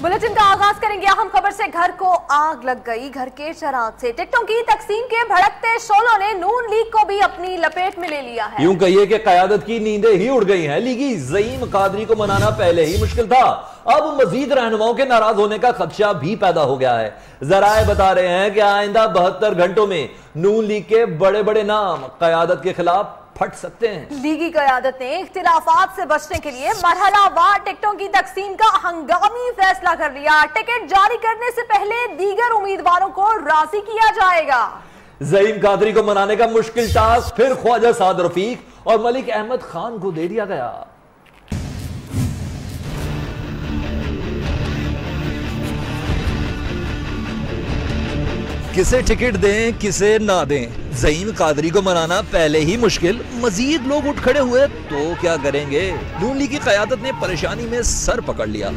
Bulletin का आगाज करेंगे अहम खबर से। घर को आग लग गई, घर के चराग से। टिकटों की तकसीम के भड़कते शोलों ने नून लीग को भी अपनी लपेट में ले लिया है। यूं कहिए कि क़यादत की नींदें ही उड़ गई हैं। लीगी ज़ईम कादरी को मनाना पहले ही मुश्किल था, अब मजीद रहनुमाओं के नाराज होने का खदशा भी पैदा हो गया है। जराए बता रहे हैं कि आइंदा 72 घंटों में नून लीग के बड़े बड़े नाम क़यादत के खिलाफ फट सकते हैं। लीगी क़यादत ने इख्तिलाफात से बचने के लिए मरहलावार टिकटों की तकसीम का हंगामी फैसला कर लिया। टिकट जारी करने से पहले दीगर उम्मीदवारों को राजी किया जाएगा। ज़ईम कादरी को मनाने का मुश्किल टास्क फिर ख्वाजा साद रफीक और मलिक अहमद खान को दे दिया गया। किसे टिकट दें किसे ना दें, ज़ईम कादरी को मनाना पहले ही मुश्किल, मजीद लोग उठ खड़े हुए तो क्या करेंगे। नून लीग की क़यादत ने परेशानी में सर पकड़ लिया।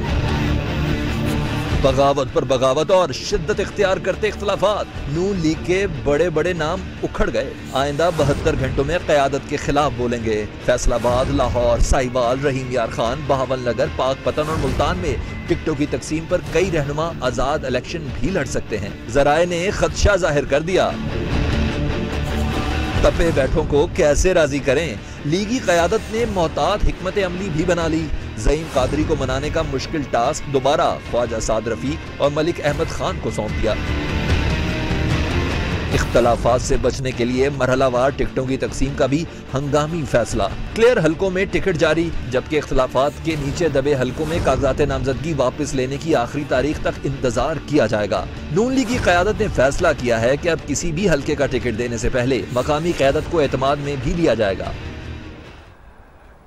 बगावत पर बगावत और शिद्दत इख्तियार करते इख्तिलाफात, नून लीग के बड़े बड़े नाम उखड़ गए। आइंदा 72 घंटों में क़यादत के खिलाफ बोलेंगे। फैसलाबाद, लाहौर, साहिवाल, रहीम यार खान, बहावल नगर, पाक पतन और मुल्तान में टिकटों की तकसीम पर कई रहनुमा आजाद इलेक्शन भी लड़ सकते हैं। जराए ने खदशा जाहिर कर दिया। तपे बैठों को कैसे राजी करें, लीगी क़यादत ने मोहतात हिकमत अमली भी बना ली। ज़ईम कादरी को मनाने का मुश्किल टास्क दोबारा ख्वाजा साद रफीक और मलिक अहमद खान को सौंप दिया। इख्तलाफात से बचने के लिए मरहलावार टिकटों की तकसीम का भी हंगामी फैसला। क्लियर हलकों में टिकट जारी, जबकि इख्तलाफात के नीचे दबे हलकों में कागजात नामजदगी वापस लेने की आखिरी तारीख तक इंतजार किया जाएगा। नून लीग की क़यादत ने फैसला किया है कि अब किसी भी हलके का टिकट देने से पहले मकामी क़यादत को एतमाद में भी लिया जाएगा।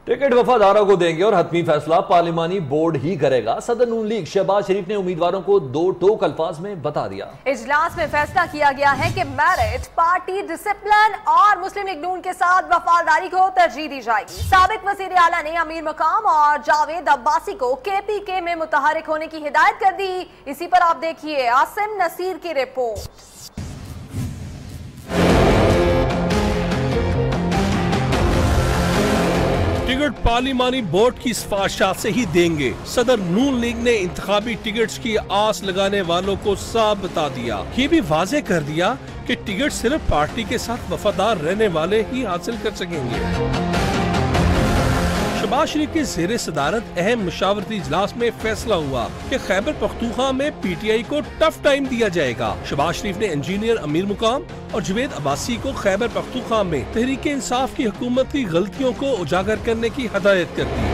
टिकट वफादारों को देंगे और हतमी फैसला पार्लिमानी बोर्ड ही करेगा। सदर नून लीग शहबाज शरीफ ने उम्मीदवारों को 2 टोक अल्फाज में बता दिया। इजलास में फैसला किया गया है कि मेरिट, पार्टी डिसिप्लिन और मुस्लिम लीग नून के साथ वफादारी को तरजीह दी जाएगी। साबिक वज़ीर आला ने अमीर मकाम और जावेद अब्बासी को KPK में मुतहरिक होने की हिदायत कर दी। इसी पर आप देखिए आसिम नसीर की रिपोर्ट। टिकट पार्लिमानी बोर्ड की सिफारिशात से ही देंगे। सदर नून लीग ने इंतखाबी टिकट्स की आस लगाने वालों को साफ बता दिया। ये भी वाजे कर दिया कि टिकट सिर्फ पार्टी के साथ वफादार रहने वाले ही हासिल कर सकेंगे। शहबाज शरीफ के ज़ेरे सदारत अहम मशावरती इजलास में फैसला हुआ कि खैबर पख्तूनख्वा में PTI को टफ टाइम दिया जाएगा। शहबाज शरीफ ने इंजीनियर अमीर मुकाम और जावेद अब्बासी को खैबर पख्तूनख्वा में तहरीक इंसाफ की हुकूमत की गलतियों को उजागर करने की हिदायत कर दी।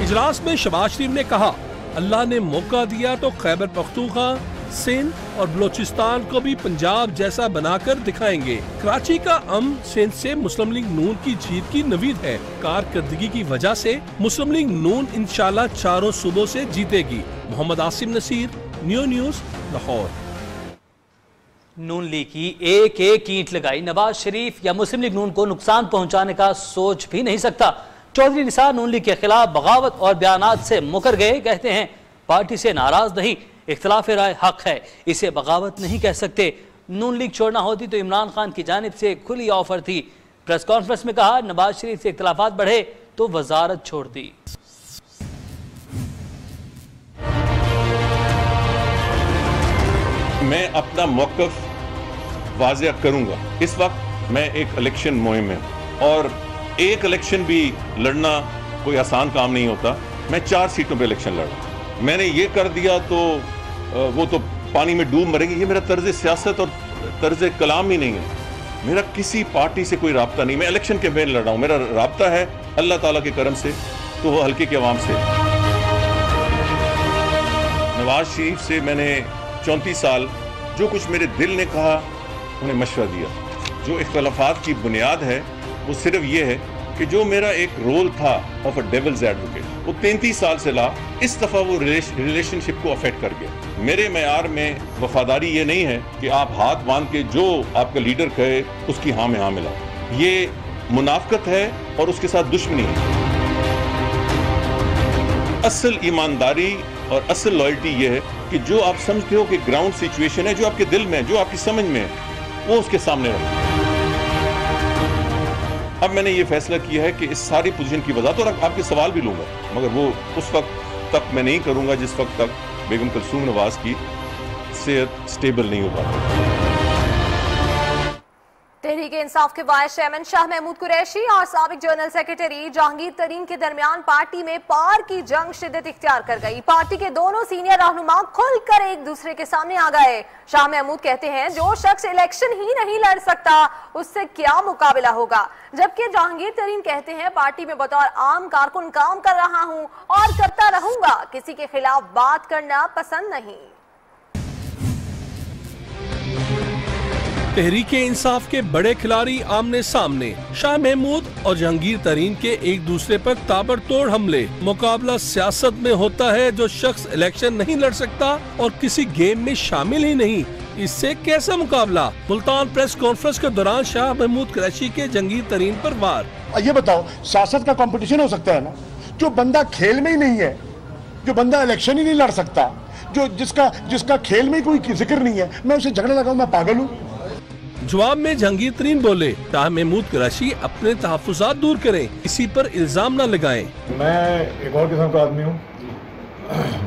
इजलास में शहबाज शरीफ ने कहा, अल्लाह ने मौका दिया तो खैबर पख्तूनख्वा, सिंध और बलोचिस्तान को भी पंजाब जैसा बनाकर दिखाएंगे। कराची का अमन सिंध से मुस्लिम लीग नून की जीत की नवीद है। कारकर्दगी की वजह से मुस्लिम लीग नून इंशाल्लाह चारों सूबों से जीतेगी। Mohammad Asim Naseer, new news, Lahore. Noon league की एक ईंट लगाई, नवाज शरीफ या मुस्लिम लीग नून को नुकसान पहुंचाने का सोच भी नहीं सकता। चौधरी निसार नून लीग के खिलाफ बगावत और बयानात से मुकर गए। कहते हैं पार्टी से नाराज नहीं, इख्तिलाफ राय हक है, इसे बगावत नहीं कह सकते। नून लीग छोड़ना होती तो इमरान खान की जानिब से खुली ऑफर थी। प्रेस कॉन्फ्रेंस में कहा, नवाज शरीफ से इख्तिलाफात बढ़े तो वजारत छोड़ दी। मैं अपना मौक़िफ़ वाज़ेह करूंगा। इस वक्त मैं एक इलेक्शन मुहिम में और एक इलेक्शन भी लड़ना कोई आसान काम नहीं होता। मैं 4 सीटों पे इलेक्शन लड़ा। मैंने ये कर दिया तो वो तो पानी में डूब मरेंगे। ये मेरा तर्ज सियासत और तर्ज कलाम ही नहीं है। मेरा किसी पार्टी से कोई राब्ता नहीं। मैं इलेक्शन कैंपेन लड़ रहा हूँ। मेरा राब्ता है अल्लाह ताला के करम से, तो वो हल्के के अवाम से। नवाज शरीफ से मैंने 34 साल जो कुछ मेरे दिल ने कहा उन्हें मशवरा दिया। जो इख्तलाफात की बुनियाद है वो सिर्फ ये है कि जो मेरा एक रोल था ऑफ अ डेविल्स एडवोकेट, वो 33 साल से ला, इस दफ़ा वो रिलेशनशिप को अफेक्ट कर गया। मेरे मयार में वफादारी ये नहीं है कि आप हाथ बांध के जो आपका लीडर कहे उसकी हाँ में हाँ मिला। ये मुनाफकत है और उसके साथ दुश्मनी है। असल ईमानदारी और असल लॉयल्टी ये है कि जो आप समझते हो कि ग्राउंड सिचुएशन है, जो आपके दिल में है, जो आपकी समझ में है, वो उसके सामने रहे। अब मैंने ये फैसला किया है कि इस सारी पोजीशन की वजह, तो आपके सवाल भी लूंगा, मगर वो उस वक्त तक मैं नहीं करूंगा जिस वक्त तक बेगम कुलसूम नवाज की सेहत स्टेबल नहीं हो पाती। तहरीक इंसाफ के वाइस चेयरमैन शाह महमूद कुरैशी और साबिक जनरल सेक्रेटरी जहांगीर तरीन के दरमियान पार्टी में पार की जंग शिद्दत इख्तियार कर गई। पार्टी के दोनों सीनियर रहनुमा खुलकर एक दूसरे के सामने आ गए। शाह महमूद कहते हैं जो शख्स इलेक्शन ही नहीं लड़ सकता उससे क्या मुकाबला होगा, जबकि जहांगीर तरीन कहते हैं पार्टी में बतौर आम कारकुन काम कर रहा हूं और करता रहूंगा, किसी के खिलाफ बात करना पसंद नहीं। तहरीक इंसाफ के बड़े खिलाड़ी आमने सामने, शाह महमूद और जहांगीर तरीन के एक दूसरे पर ताबड़तोड़ हमले। मुकाबला सियासत में होता है, जो शख्स इलेक्शन नहीं लड़ सकता और किसी गेम में शामिल ही नहीं, इससे कैसा मुकाबला। मुल्तान प्रेस कॉन्फ्रेंस के दौरान शाह महमूद कुरैशी के जहांगीर तरीन पर वार। ये बताओ, सियासत का कंपटीशन हो सकता है ना, जो बंदा खेल में ही नहीं है, जो बंदा इलेक्शन ही नहीं लड़ सकता, जो जिसका खेल में कोई जिक्र नहीं है, मैं उसे झगड़ा लगाऊं, मैं पागल हूँ। जवाब में जहांगीर तरीन बोले, शाह महमूद कुरैशी अपने तहफ़्फ़ुज़ात दूर करें, किसी पर इल्जाम न लगाएं। मैं एक और किस्म का आदमी हूँ,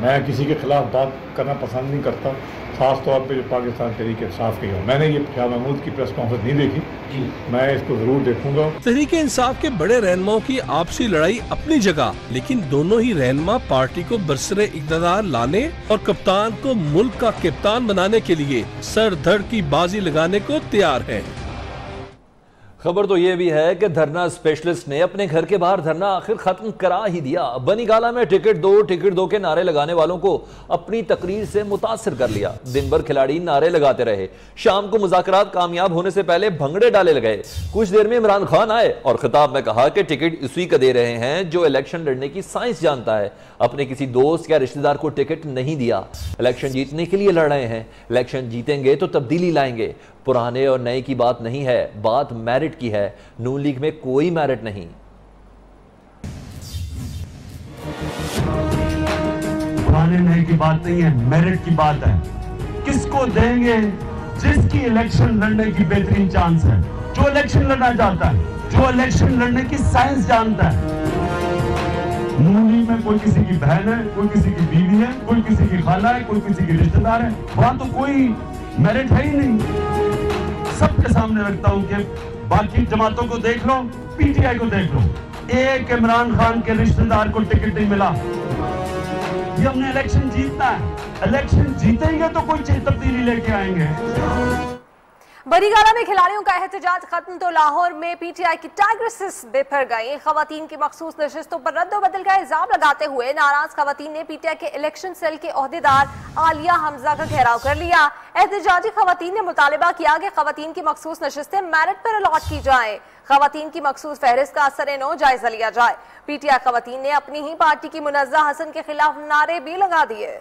मैं किसी के खिलाफ बात करना पसंद नहीं करता, खास तौर पे जो पाकिस्तान तहरीक इंसाफ की हो। मैंने ये शाह महमूद की प्रेस कॉन्फ्रेंस नहीं देखी, मैं इसको जरूर देखूंगा। तहरीक इंसाफ के बड़े रहनुमाओं की आपसी लड़ाई अपनी जगह, लेकिन दोनों ही रहनुमा पार्टी को बरसरे इक़्तिदार लाने और कप्तान को मुल्क का कप्तान बनाने के लिए सर धड़ की बाजी लगाने को तैयार है। खबर तो ये भी है कि धरना स्पेशलिस्ट ने अपने घर के बाहर धरना आखिर खत्म करा ही दिया। बनीगाला में टिकट दो के नारे लगाने वालों को अपनी तकरीर से मुतासिर कर लिया। दिन भर खिलाड़ी नारे लगाते रहे। शाम को मुज़ाकरात कामयाब होने से पहले भंगड़े डाले गए। कुछ देर में इमरान खान आए और खिताब में कहा कि टिकट उसी को दे रहे हैं जो इलेक्शन लड़ने की साइंस जानता है। अपने किसी दोस्त या रिश्तेदार को टिकट नहीं दिया। इलेक्शन जीतने के लिए लड़ रहे हैं। इलेक्शन जीतेंगे तो तब्दीली लाएंगे। पुराने और नए की बात नहीं है, बात मेरिट की है। नून लीग में कोई मेरिट नहीं। पुराने नए की बात नहीं है, मेरिट की बात है। किसको देंगे? जिसकी इलेक्शन लड़ने की बेहतरीन चांस है, जो इलेक्शन लड़ना चाहता है, जो इलेक्शन लड़ने की साइंस जानता है। नून लीग में कोई किसी की बहन है, कोई किसी की बीवी है, कोई किसी की खाला है, कोई किसी की रिश्तेदार है, वहां तो कोई मेरिट है ही नहीं। सबके सामने रखता हूं कि बाकी जमातों को देख लो, पीटीआई को देख लो, एक इमरान खान के रिश्तेदार को टिकट नहीं मिला। ये हमने इलेक्शन जीतना है, इलेक्शन जीतेंगे तो कोई तब्दीली लेके आएंगे। बनीगाला में खिलाड़ियों का एहतजाज खत्म तो लाहौर में पीटीआई की टाइग्रेसेस बिफर गई। खवातीन की मखसूस नशिस्तों पर रद्दोबदल का इल्जाम लगाते हुए नाराज खवातीन ने पीटीआई के इलेक्शन सेल के ओहदेदार आलिया हमजा का घेराव कर लिया। एहतजाजी खवातीन ने मुतालिबा किया कि खवातीन की मखसूस नशिस्तें मेरिट पर अलॉट की जाए। खवातीन की मखसूस फहरिस्त का असर-ए-नौ जायजा लिया जाए। पीटीआई खवातीन ने अपनी ही पार्टी की मुनज़्ज़ा हसन के खिलाफ नारे भी लगा दिए।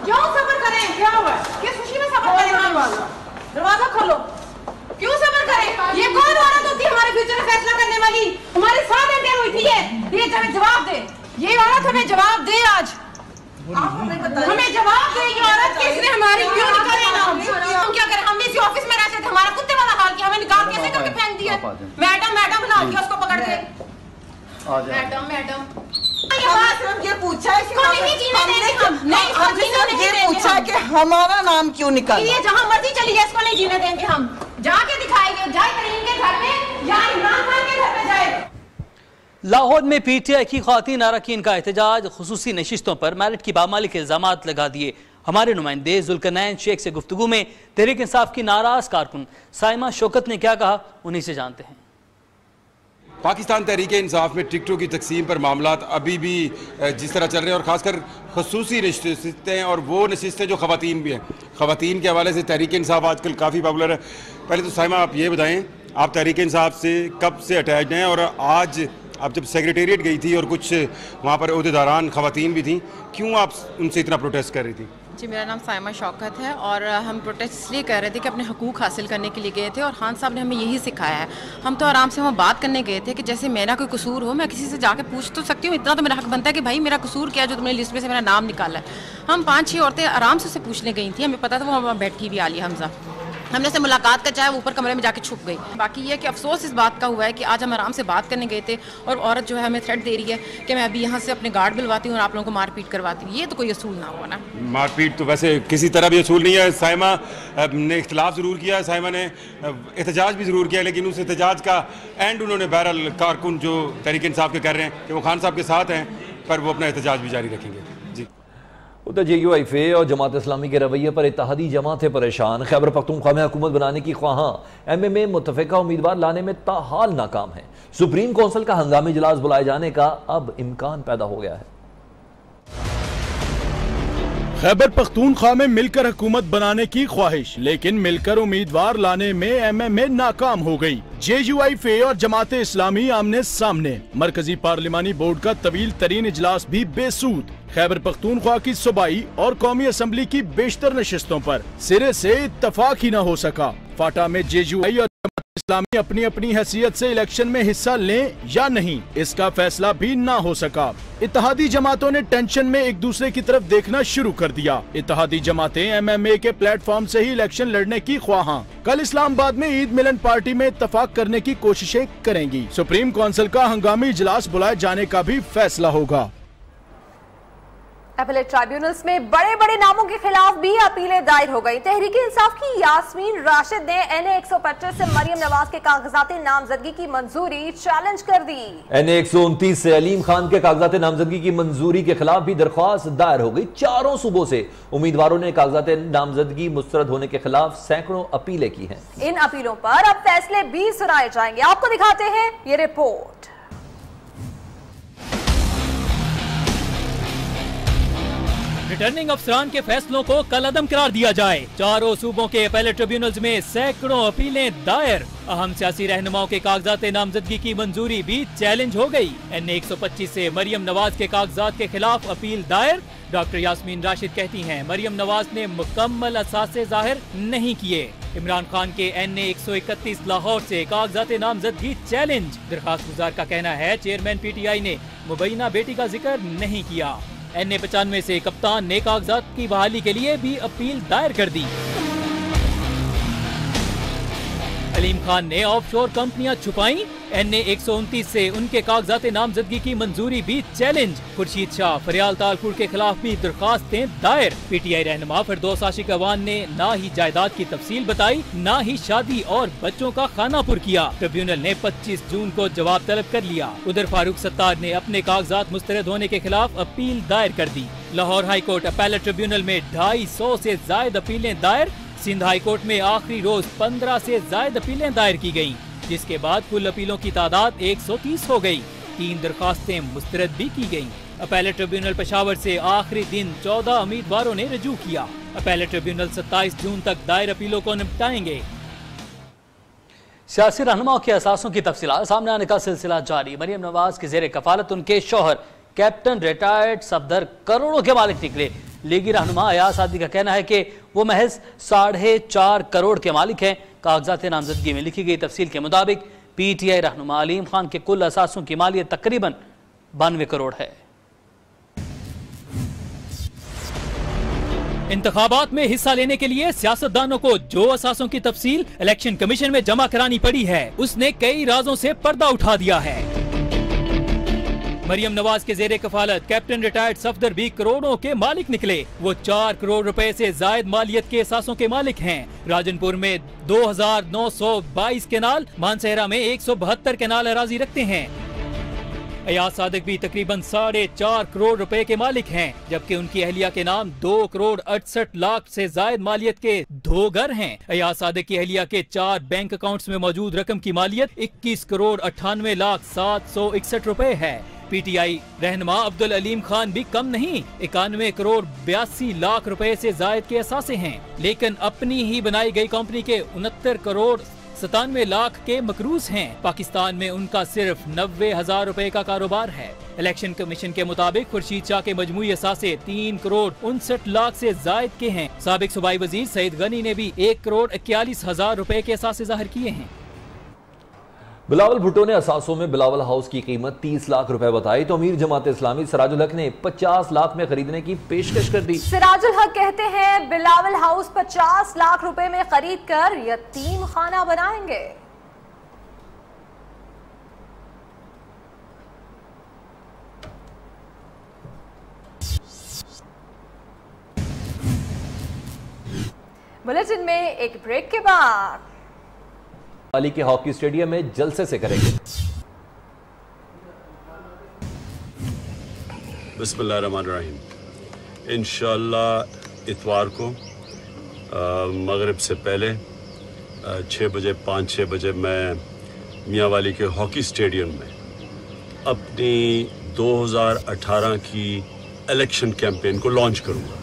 क्यों सब्र करें? क्या हुआ? किस खुशी में सब्र करें? दरवाजा खोलो। क्यों सब्र करें? ये कौन औरत होती है हमारे फ्यूचर में फैसला करने वाली? हमारे साथ इंटर हुई थी ये हमें जवाब दे। ये औरत हमें जवाब दे आज। हमें जवाब दे ये औरत किसने हमारी क्यों निकाले ना? हम क्या करें? हम इसी ऑफिस में रहते थे, हमारा कुत्ते वाला हाल किया, हमें निकाल कैसे करके फेंक दिया? मैडम बुला के उसको पकड़ के। मैडम ये पूछा है कि हमारा नाम क्यों निकाला? ये जहाँ मर्जी चली जाए, इसको नहीं जीने देंगे हम। जाके दिखाएंगे, जाए करीम के घर में या इमरान खान के घर में जाए। लाहौर में पीटीआई की ख़वातीन अरकान का एहतजाज खुसूसी नशिस्तों पर मेरिट की पामाली के इल्जामात लगा दिए। हमारे नुमाइंदे जुल्करनैन शेख से गुफ्तगू में तहरीक इंसाफ की नाराज कारकुन साइमा शौकत ने क्या कहा, उन्हीं से जानते हैं। पाकिस्तान तहरीक इंसाफ में टिकटों की तकसीम पर मामला अभी भी जिस तरह चल रहे हैं और ख़ासकर खसूसी नशिस्तें और वो नशिस्तें जो ख़वातीन भी हैं, ख़वातीन के हवाले से तहरीक इंसाफ आजकल काफ़ी पॉपुलर है। पहले तो साइमा आप ये बताएं, आप तहरीक इंसाफ से कब से अटैच्ड हैं और आज आप जब सेक्रेटेरिएट गई थी और कुछ वहाँ पर ओहदेदारान ख़वातीन भी थी, क्यों आप उनसे इतना प्रोटेस्ट कर रही थी? जी, मेरा नाम साइमा शौकत है और हम प्रोटेस्ट इसलिए कर रहे थे कि अपने हकूक़ हासिल करने के लिए गए थे और खान साहब ने हमें यही सिखाया है। हम तो आराम से वहाँ बात करने गए थे कि जैसे मेरा कोई कसूर हो, मैं किसी से जाके पूछ तो सकती हूँ, इतना तो मेरा हक बनता है कि भाई मेरा कसूर क्या है जो तुमने लिस्ट में से मेरा नाम निकाला है। हम 5-6 औरतें आराम से उसे पूछने गई थी, हमें पता था वो वहाँ बैठी भी आलिया हमजा। हमने से मुलाकात का चाहे, वो ऊपर कमरे में जाके छुप गई। बाकी ये कि अफसोस इस बात का हुआ है कि आज हम आराम से बात करने गए थे और औरत जो है हमें थ्रेट दे रही है कि मैं अभी यहाँ से अपने गार्ड बुलवाती हूँ और आप लोगों को मारपीट करवाती हूँ। ये तो कोई असूल ना हुआ ना। मारपीट तो वैसे किसी तरह भी असूल नहीं है। साइमा ने इख्तलाफ ज़रूर किया, साइमा ने एहतजाज भी ज़रूर किया, लेकिन उस एहतजाज का एंड उन्होंने बहरहाल कारकुन जो तहरीक इंसाफ के कर रहे हैं कि वो खान साहब के साथ हैं, पर वो अपना एहतजाज भी जारी रखेंगे। जी उधर JUIF और जमात इस्लामी के रवैये पर इत्तेहादी जमातें परेशान। खैबर पख्तूनख्वा में हुकूमत बनाने की ख्वाहां MMA मुतफ़िका उम्मीदवार लाने में ताहाल नाकाम है। सुप्रीम कौंसिल का हंगामी इजलास बुलाए जाने का अब इम्कान पैदा हो गया है। खैबर पख्तूनख्वा में मिलकर हुकूमत बनाने की ख्वाहिश, लेकिन मिलकर उम्मीदवार लाने में MMA नाकाम हो गई। JUIF और जमात इस्लामी आमने सामने। मरकजी पार्लिमानी बोर्ड का तवील तरीन इजलास भी बेसूद। खैबर पख्तूनख्वा की सूबाई और कौमी असम्बली की बेशतर नशिस्तों पर सिरे से इत्तफाक ही न हो सका। फाटा में JUI और जमात इस्लामी अपनी अपनी हैसियत से इलेक्शन में हिस्सा लें या नहीं, इसका फैसला भी ना हो सका। इत्तेहादी जमातों ने टेंशन में एक दूसरे की तरफ देखना शुरू कर दिया। इत्तेहादी जमातें MMA के प्लेटफॉर्म से ही इलेक्शन लड़ने की ख्वाहां कल इस्लामाबाद में ईद मिलन पार्टी में इत्तफाक करने की कोशिशें करेंगी। सुप्रीम कौंसिल का हंगामी इजलास बुलाए जाने का भी फैसला होगा। अपीलेट ट्राइब्यूनल्स में बड़े बड़े नामों के खिलाफ भी अपीलें दायर हो गई। तहरीक इंसाफ की यास्मीन राशिद ने NA 125 से मरियम नवाज के कागजात नामजदगी की मंजूरी चैलेंज कर दी। NA 129 से अलीम खान के कागजात नामजदगी की मंजूरी के खिलाफ भी दरख्वास्त दायर हो गई। चारों सूबों से उम्मीदवारों ने कागजात नामजदगी मुस्तरद होने के खिलाफ सैकड़ों अपीलें की हैं। इन अपीलों पर अब फैसले भी सुनाए जाएंगे। आपको दिखाते हैं ये रिपोर्ट। रिटर्निंग अफसरान के फैसलों को कलअदम करार दिया जाए। चारों सूबों के अपीलेट ट्रिब्यूनल्स में सैकड़ों अपीलें दायर। अहम सियासी रहनुमाओं के कागजात नामजदगी की मंजूरी भी चैलेंज हो गई। NA 125 से मरियम नवाज के कागजात के खिलाफ अपील दायर। डॉक्टर यास्मीन राशिद कहती हैं मरियम नवाज ने मुकम्मल असासे जाहिर नहीं किए। इमरान खान के NA 131 लाहौर से कागजात नामजदगी चैलेंज। दरखास्त गुजार का कहना है चेयरमैन PTI ने मुबैना बेटी का जिक्र नहीं किया। NA 95 से कप्तान ने कागजात की बहाली के लिए भी अपील दायर कर दी। अलीम खान ने ऑफशोर कंपनियां छुपाई। NA 129 से उनके कागजात नामजदगी की मंजूरी भी चैलेंज। खुर्शीद शाह, फरियाल तालपुर के खिलाफ भी दरखास्तें दायर। PTI रहनुमा फिरदौस आशिक अवान ने ना ही जायदाद की तफसील बताई, ना ही शादी और बच्चों का खानापुर किया। ट्रिब्यूनल ने 25 जून को जवाब तलब कर लिया। उधर फारूक सत्तार ने अपने कागजात मुस्तरद होने के खिलाफ अपील दायर कर दी। Lahore high court appellate tribunal में 250 से जायद अपीलें दायर। सिंध हाई कोर्ट में आखिरी रोज 15 से जायद अपीलें दायर की गयी, जिसके बाद कुल अपीलों की तादाद 130 हो गई। 3 दरखास्तें मुस्तरद भी की गयी। अपीलेट ट्रिब्यूनल पेशावर से आखिरी दिन 14 उम्मीदवारों ने रजू किया। अपीलेट ट्रिब्यूनल 27 जून तक दायर अपीलों को निपटाएंगे। सियासी रहनुमाओं के असासों की तफसीलात सामने आने का सिलसिला जारी। मरियम नवाज के जेर कफालत उनके शौहर कैप्टन रिटायर्ड सफदर करोड़ों के मालिक निकले। लीगी रहनुमा अयाज सादी का कहना है कि वो महज 4.5 करोड़ के मालिक हैं। कागजात नामजदगी में लिखी गई तफसील के मुताबिक PTI रहनुमा अलीम खान के कुल असासों की मालियत तकरीबन 92 करोड़ है। इंतखाबात में हिस्सा लेने के लिए सियासतदानों को जो असासों की तफसील इलेक्शन कमीशन में जमा करानी पड़ी है, उसने कई राजों से पर्दा उठा दिया है। मरियम नवाज के जेरे कफालत कैप्टन रिटायर्ड सफदर भी करोड़ों के मालिक निकले। वो 4 करोड़ रुपए से जायद मालियत के एहसासों के मालिक हैं। राजनपुर में 2922 केनाल, मानसहरा में 172 केनाल अराजी रखते हैं। अयाज सादिक भी तकरीबन 4.5 करोड़ रुपए के मालिक हैं, जबकि उनकी अहलिया के नाम 2 करोड़ 68 लाख से जायद मालियत के 2 घर हैं। अयाज सादिक की अहलिया के 4 बैंक अकाउंट्स में मौजूद रकम की मालियत 21 करोड़ 98 लाख 761 रुपए है। PTI रहनुमा अब्दुल अलीम खान भी कम नहीं, 91 करोड़ 82 लाख रुपए से जायद के असासे हैं, लेकिन अपनी ही बनाई गई कंपनी के 69 करोड़ 97 लाख के मकरूज हैं। पाकिस्तान में उनका सिर्फ 90,000 रुपए का कारोबार है। इलेक्शन कमीशन के मुताबिक खुर्शीद शाह के मजमूई असासे 3 करोड़ 59 लाख से जायद के हैं। साबिक सूबाई वजीर सईद गनी ने भी 1 करोड़ 41,000 रुपए के असासे जाहिर किए हैं। बिलावल भुट्टो ने असासों में बिलावल हाउस की कीमत 30 लाख रुपए बताई तो अमीर जमात इस्लामी सिराजुल हक ने 50 लाख में खरीदने की पेशकश कर दी। सिराजुल हक कहते हैं बिलावल हाउस 50 लाख रुपए में खरीद कर यतीम खाना बनाएंगे। बुलेटिन में एक ब्रेक के बाद वाली के हॉकी स्टेडियम में जलसे से करेंगे। बिस्मिल्लाहिर्रहमानिर्रहीम। इंशाअल्लाह इतवार को मगरिब से पहले 6 बजे 5-6 बजे मैं मियाँ वाली के हॉकी स्टेडियम में अपनी 2018 की इलेक्शन कैंपेन को लॉन्च करूँगा।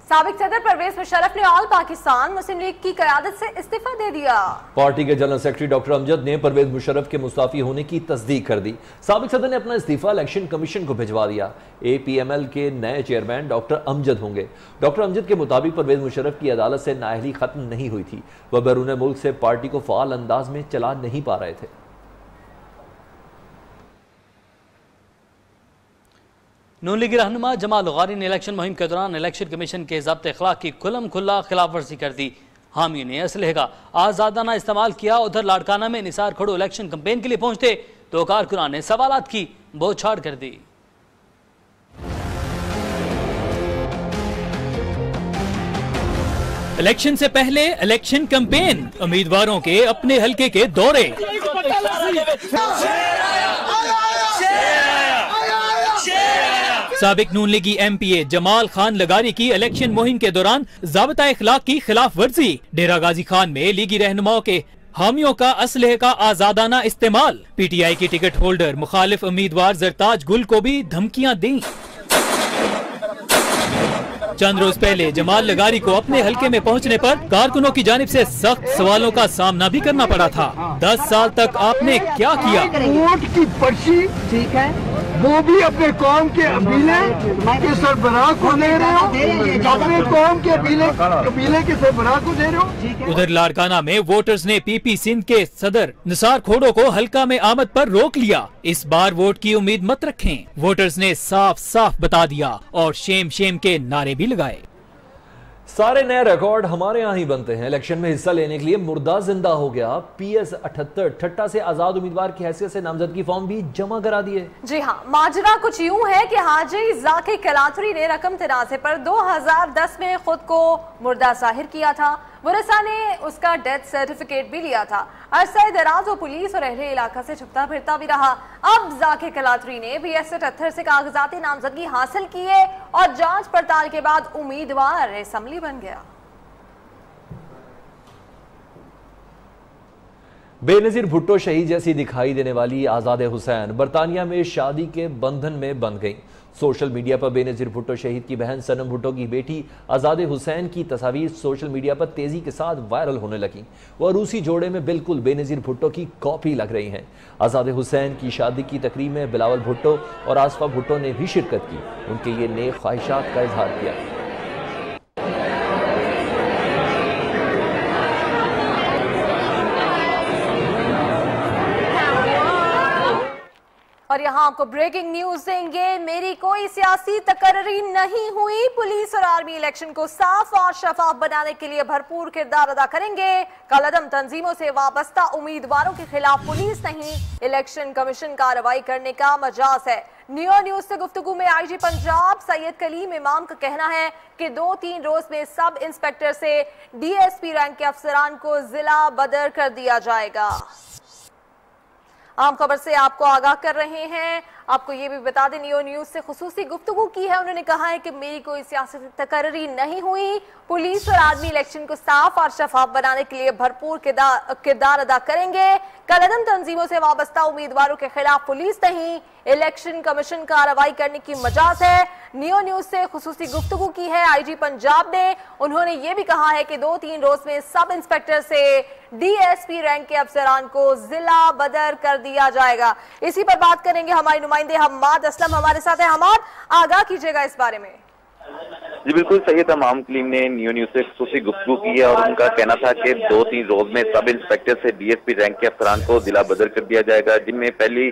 साबिक सदर परवेज मुशर्रफ ने ऑल पाकिस्तान मुस्लिम लीग की क़यादत से इस्तीफा दे दिया। पार्टी के जनरल सेक्रेटरी डॉक्टर अमजद ने परवेज मुशर्रफ के मुस्ताफी होने की तस्दीक कर दी। साबिक सदर ने अपना इस्तीफा इलेक्शन कमीशन को भिजवा दिया। APML के नए चेयरमैन डॉक्टर अमजद होंगे। डॉक्टर अमजद के मुताबिक परवेज मुशर्रफ की अदालत से नाअहली खत्म नहीं हुई थी। वह बैरून मुल्क से पार्टी को फाल अंदाज में चला नहीं पा रहे थे। नून लीगी रहनुमा जमाल गौहरी ने इलेक्शन मुहिम के दौरान इलेक्शन कमीशन के ज़ब्त अखलाक की खुल्लम खुल्ला खिलाफ वर्जी कर दी। हामियों ने असलहे का आज़ादाना इस्तेमाल किया। उधर लाड़काना में निसार खड़ो इलेक्शन कैंपेन के लिए पहुंचते तो कारकुनान ने सवालात की बौछार कर दी। इलेक्शन से पहले इलेक्शन कैंपेन, उम्मीदवारों के अपने हलके के दौरे। साबिक नून लीगी MPA जमाल खान लगारी की इलेक्शन मुहिम के दौरान ज़ाब्ता इखलाक की खिलाफ वर्जी। डेरा गाजी खान में लीगी रहनुमाओं के हामियों का असलहे का आजादाना इस्तेमाल। PTI की टिकट होल्डर मुखालिफ उम्मीदवार जरताज गुल को भी धमकियां दी। चंद रोज पहले जमाल लगारी को अपने हलके में पहुंचने पर कारकुनों की जानिब से सख्त सवालों का सामना भी करना पड़ा था। 10 साल तक आपने क्या किया? वोट की पर्ची, ठीक है, वो भी अपने कौम के कबीले के सरबराह को दे रहे हो, अपने कौम के कबीले के सरबराह को दे रहे हो। उधर लाड़काना में वोटर्स ने PP सिंध के सदर निसार खोड़ो को हल्का में आमद पर रोक लिया। इस बार वोट की उम्मीद मत रखें, वोटर्स ने साफ साफ बता दिया और शेम शेम के नारे भी लगाए। सारे नए रिकॉर्ड हमारे यहाँ ही बनते हैं। इलेक्शन में हिस्सा लेने के लिए मुर्दा जिंदा हो गया। PS 78 ठट्टा से आजाद उम्मीदवार की हैसियत से नामजदगी फॉर्म भी जमा करा दिए। जी हाँ, माजरा कुछ यूं है कि हाजी जाकी कलाथुरी ने रकम तनाज़े पर 2010 में खुद को मुर्दा जाहिर किया था। मुरसा ने उसका डेथ सर्टिफिकेट भी लिया था। अरसा दराज वो पुलिस और अहले इलाका से छुपता फिरता भी रहा। अब जाकी कलाथुरी ने PS 78 से कागजाती नामजदगी हासिल की है और जांच पड़ताल के बाद उम्मीदवार असम्बली बन गया। बेनजीर भुट्टो शहीद जैसी दिखाई देने वाली आजाद हुसैन बरतानिया में शादी के बंधन में बंध गई। सोशल मीडिया पर बेनजीर भुट्टो शहीद की बहन सनम भुट्टो की बेटी आजाद हुसैन की तस्वीर सोशल मीडिया पर तेजी के साथ वायरल होने लगी। वह रूसी जोड़े में बिल्कुल बेनजीर भुट्टो की कॉपी लग रही हैं। आजाद हुसैन की शादी की तकरीब में बिलावल भुट्टो और आसफा भुट्टो ने भी शिरकत की। उनके ये नेक ख्वाहिशात का इजहार किया। और यहाँ आपको ब्रेकिंग न्यूज देंगे। मेरी कोई सियासी तकर्री नहीं हुई। पुलिस और आर्मी इलेक्शन को साफ और शफाफ बनाने के लिए भरपूर किरदार अदा करेंगे। कलअदम तंजीमों से वाबस्ता उम्मीदवारों के खिलाफ पुलिस नहीं, इलेक्शन कमीशन कार्रवाई करने का मजाज है। नियो न्यूज से गुफ्तगू में IG पंजाब सैयद कलीम इमाम का कहना है कि 2-3 रोज में सब इंस्पेक्टर से DSP रैंक के अफसरान को जिला बदर कर दिया जाएगा। आम खबर से आपको आगाह कर रहे हैं। आपको ये भी बता दें, नियो न्यूज से खुसूसी गुफ्तगू की है। उन्होंने कहा है कि मेरी कोई सियासी तकर्री नहीं हुई। पुलिस और आर्मी इलेक्शन को साफ और शफाफ बनाने के लिए भरपूर किरदार अदा करेंगे। कलअदम तंजीमों से वाबस्ता उम्मीदवारों के खिलाफ पुलिस नहीं, इलेक्शन कमीशन कार्रवाई करने की मजाज है। नियो न्यूज से खुसूसी गुफ्तगू की है IG पंजाब ने। उन्होंने ये भी कहा है कि 2-3 रोज में सब इंस्पेक्टर से DSP रैंक के अफसरान को जिला बदर कर दिया जाएगा। इसी पर बात करेंगे हमारे नुमाइंदे हम्माद असलम हमारे साथ है। हम्माद, आगाह कीजिएगा इस बारे में। जी बिल्कुल सही है। तमाम कलीम ने न्यू न्यूज़ से खुसूसी गुफ्तगू की है और उनका कहना था कि 2-3 रोज में सब इंस्पेक्टर से डीएसपी रैंक के अफसरान को जिला बदर कर दिया जाएगा, जिनमें पहली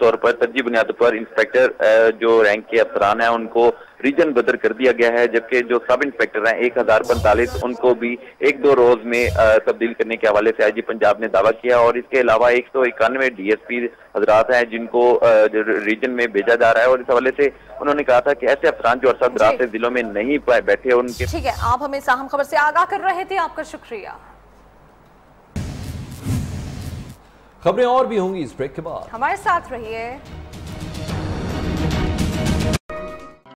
तौर पर तरजीह बुनियाद पर इंस्पेक्टर जो रैंक के अफसरान हैं उनको रीजन बदर कर दिया गया है, जबकि जो सब इंस्पेक्टर हैं 1045 उनको भी 1-2 रोज में तब्दील करने के हवाले से आईजी पंजाब ने दावा किया। और इसके अलावा 191 डीएसपी हजरात हैं जिनको रीजन में भेजा जा रहा है। और इस हवाले से उन्होंने कहा था कि ऐसे अफसरान जो अरसा दराज से जिलों में नहीं बैठे उनके। ठीक है, आप हमें अहम खबर से आगाह कर रहे थे, आपका शुक्रिया। खबरें और भी होंगी इस ब्रेक के बाद, हमारे साथ रहिए।